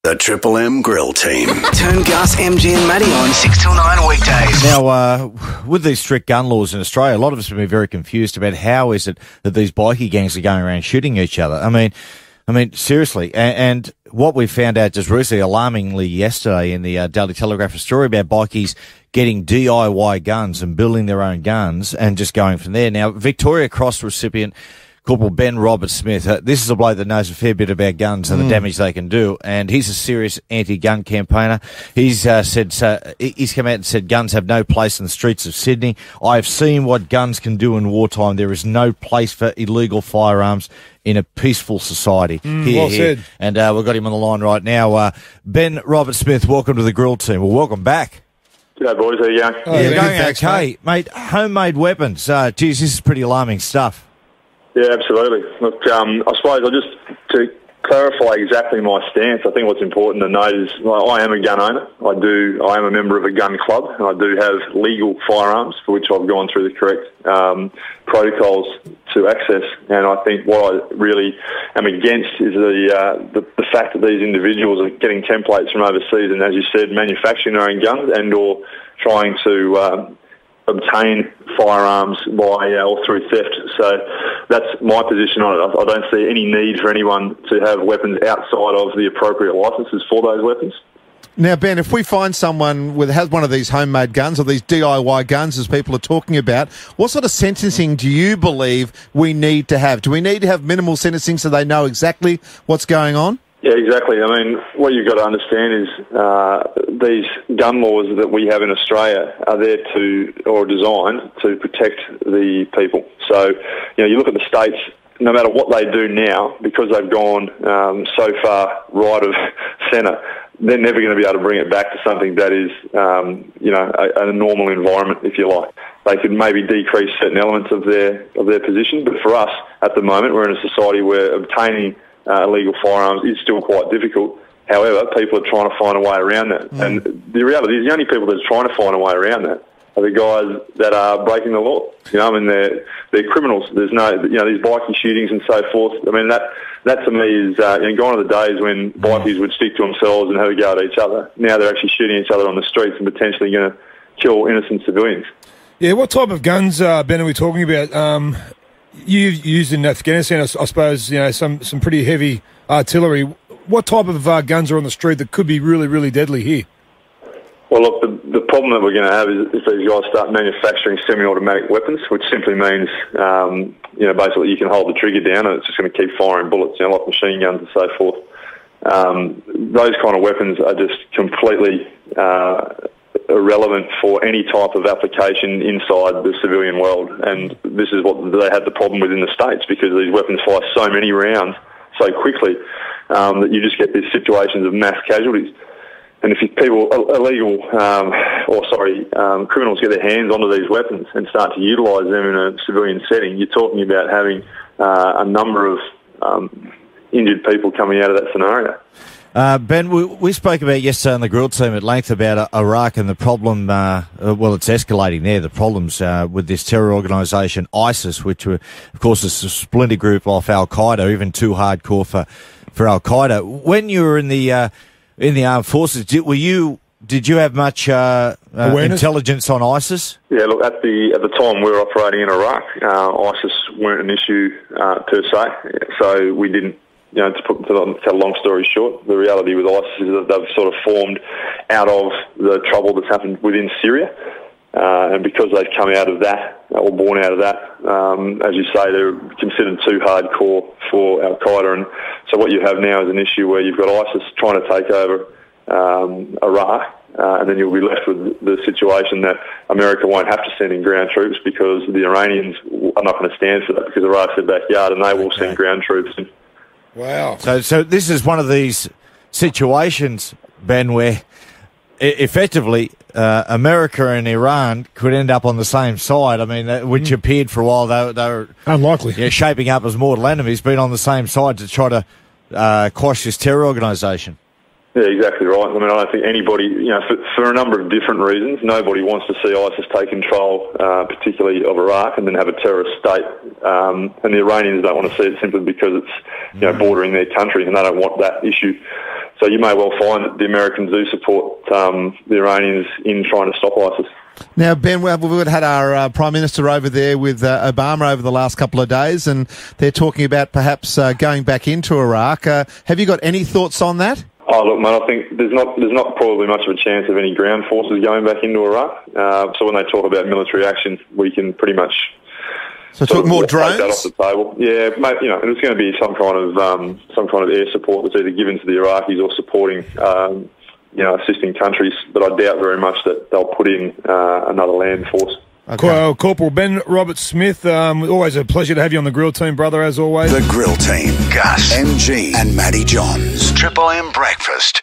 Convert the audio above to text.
The Triple M Grill Team. Turn Gus, MG and Matty on 6 till 9 weekdays. Now, with these strict gun laws in Australia, a lot of us have been very confused about how is it that these bikie gangs are going around shooting each other. I mean, seriously. And what we found out just recently, alarmingly yesterday in the Daily Telegraph, a story about bikies getting DIY guns and building their own guns and just going from there. Now, Victoria Cross recipient Corporal Ben Roberts Smith, this is a bloke that knows a fair bit about guns and the damage they can do, and he's a serious anti-gun campaigner. He's he's come out and said guns have no place in the streets of Sydney. I have seen what guns can do in wartime. There is no place for illegal firearms in a peaceful society. Well said. And we've got him on the line right now. Ben Roberts Smith, welcome to the Grill Team. Well, welcome back. G'day, boys. How you going? You're going okay, mate. Homemade weapons. Geez, this is pretty alarming stuff. Yeah, absolutely. Look, I suppose to clarify exactly my stance, I think what's important to note is I am a gun owner. I am a member of a gun club, and I do have legal firearms for which I've gone through the correct protocols to access. And I think what I really am against is the fact that these individuals are getting templates from overseas and, as you said, manufacturing their own guns and or trying to obtain firearms by or through theft. So that's my position on it. I don't see any need for anyone to have weapons outside of the appropriate licences for those weapons. Now, Ben, if we find someone has one of these homemade guns or these DIY guns, as people are talking about, what sort of sentencing do you believe we need to have? Do we need to have minimal sentencing so they know exactly what's going on? Yeah, exactly. I mean, what you've got to understand is these gun laws that we have in Australia are there designed to protect the people. So, you look at the states, no matter what they do now, because they've gone so far right of centre, they're never going to be able to bring it back to something that is, a normal environment, if you like. They could maybe decrease certain elements of their position, but for us, at the moment, we're in a society where obtaining illegal firearms is still quite difficult. However, people are trying to find a way around that. And the reality is the only people that are trying to find a way around that are the guys that are breaking the law. They're criminals. There's no, these bikie shootings and so forth. I mean, that to me is gone are the days when bikies would stick to themselves and have a go at each other. Now they're actually shooting each other on the streets and potentially going to kill innocent civilians. Yeah, what type of guns, Ben, are we talking about? You've used in Afghanistan, I suppose, some pretty heavy artillery. What type of guns are on the street that could be really, really deadly here? Well, look, the problem that we're going to have is if these guys start manufacturing semi-automatic weapons, which simply means, basically you can hold the trigger down and it's just going to keep firing bullets, like machine guns and so forth. Those kind of weapons are just completely irrelevant for any type of application inside the civilian world, and this is what they had the problem with in the States, because these weapons fire so many rounds so quickly that you just get these situations of mass casualties. And if criminals get their hands onto these weapons and start to utilise them in a civilian setting, you're talking about having a number of injured people coming out of that scenario. Ben, we spoke about yesterday on the Grill Team at length about Iraq and the problem, it's escalating there, the problems with this terror organisation, ISIS, which, of course, is a splinter group of Al-Qaeda, even too hardcore for Al-Qaeda. When you were in the armed forces, did you have much intelligence on ISIS? Yeah, look, at the time we were operating in Iraq, ISIS weren't an issue per se, so we didn't. To cut a long story short, the reality with ISIS is that they've sort of formed out of the trouble that's happened within Syria. And because they've come out of that, or born out of that, as you say, they're considered too hardcore for Al-Qaeda. And so what you have now is an issue where you've got ISIS trying to take over Iraq, and then you'll be left with the situation that America won't have to send in ground troops because the Iranians are not going to stand for that, because Iraq's their backyard and they will send ground troops in. Wow. So this is one of these situations, Ben, where effectively America and Iran could end up on the same side. I mean, which appeared for a while they were unlikely, shaping up as mortal enemies, being on the same side to try to quash this terror organisation. Yeah, exactly right. I mean, I don't think anybody, for a number of different reasons, nobody wants to see ISIS take control, particularly of Iraq, and then have a terrorist state. And the Iranians don't want to see it simply because it's, bordering their country, and they don't want that issue. So you may well find that the Americans do support the Iranians in trying to stop ISIS. Now, Ben, we've had our Prime Minister over there with Obama over the last couple of days, and they're talking about perhaps going back into Iraq. Have you got any thoughts on that? Oh, look, mate, I think there's not probably much of a chance of any ground forces going back into Iraq. So when they talk about military action, we can pretty much... So talk more drones? Take that off the table. Yeah, mate, and it's going to be some kind of air support that's either given to the Iraqis or supporting, assisting countries. But I doubt very much that they'll put in another land force. Okay. Corporal Ben Roberts Smith, always a pleasure to have you on the Grill Team, brother, as always. The Grill Team, Gus, MG and Matty Johns. Triple M Breakfast.